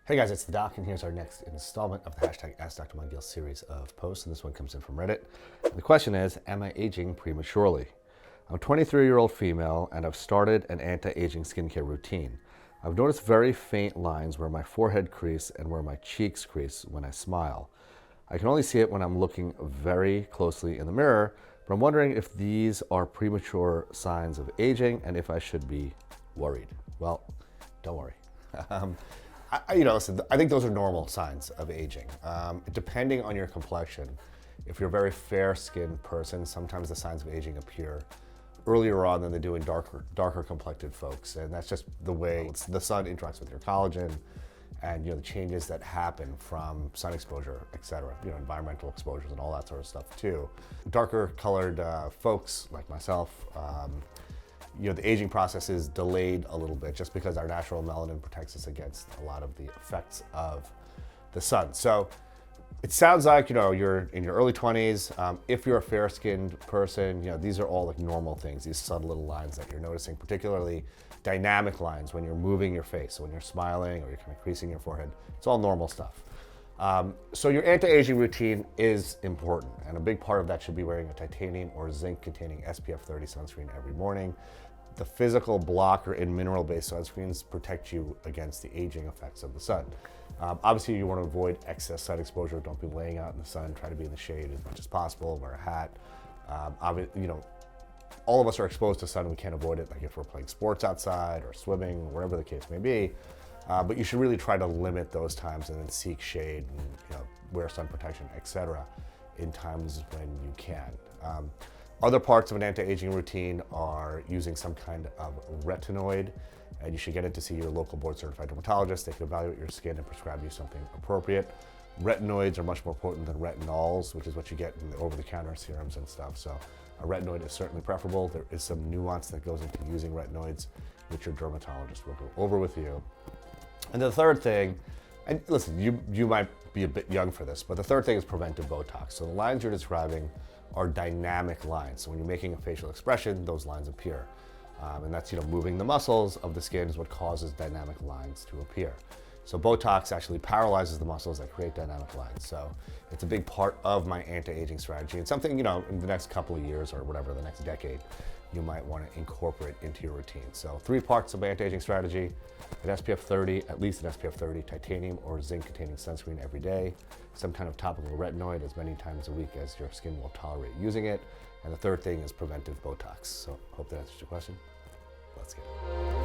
Hey guys, it's the Doc, and here's our next installment of the hashtag Ask Dr. Mudgil series of posts, and this one comes in from Reddit. And the question is, am I aging prematurely? I'm a 23-year-old female, and I've started an anti-aging skincare routine. I've noticed very faint lines where my forehead crease and where my cheeks crease when I smile. I can only see it when I'm looking very closely in the mirror, but I'm wondering if these are premature signs of aging and if I should be worried. Well, don't worry. Listen, I think those are normal signs of aging. Depending on your complexion, if you're a very fair-skinned person, sometimes the signs of aging appear earlier on than they do in darker complected folks, and that's just the way the sun interacts with your collagen, and the changes that happen from sun exposure, etc. Environmental exposures and all that sort of stuff too. Darker colored folks like myself. The aging process is delayed a little bit just because our natural melanin protects us against a lot of the effects of the sun. So it sounds like, you're in your early 20s. If you're a fair-skinned person, these are all like normal things, these subtle little lines that you're noticing, particularly dynamic lines when you're moving your face. So when you're smiling or you're kind of creasing your forehead, it's all normal stuff. So your anti-aging routine is important, and a big part of that should be wearing a titanium or zinc-containing SPF 30 sunscreen every morning. The physical blocker in mineral-based sunscreens protect you against the aging effects of the sun. Obviously, you want to avoid excess sun exposure. Don't be laying out in the sun. Try to be in the shade as much as possible. Wear a hat. All of us are exposed to sun. We can't avoid it, like if we're playing sports outside or swimming, wherever the case may be. But you should really try to limit those times and then seek shade and wear sun protection, etc. in times when you can. Other parts of an anti-aging routine are using some kind of retinoid, and you should get in to see your local board-certified dermatologist. They can evaluate your skin and prescribe you something appropriate. Retinoids are much more potent than retinols, which is what you get in the over-the-counter serums and stuff. So a retinoid is certainly preferable. There is some nuance that goes into using retinoids, which your dermatologist will go over with you. And the third thing, and listen, you might be a bit young for this, but the third thing is preventive Botox. So the lines you're describing are dynamic lines. So when you're making a facial expression, those lines appear. And that's, moving the muscles of the skin is what causes dynamic lines to appear. So Botox actually paralyzes the muscles that create dynamic lines. So it's a big part of my anti-aging strategy. It's something, in the next couple of years or whatever, the next decade, you might want to incorporate into your routine. So 3 parts of my anti-aging strategy: an SPF 30, at least an SPF 30 titanium or zinc-containing sunscreen every day, some kind of topical retinoid as many times a week as your skin will tolerate using it, and the third thing is preventive Botox. So hope that answers your question. Let's get it.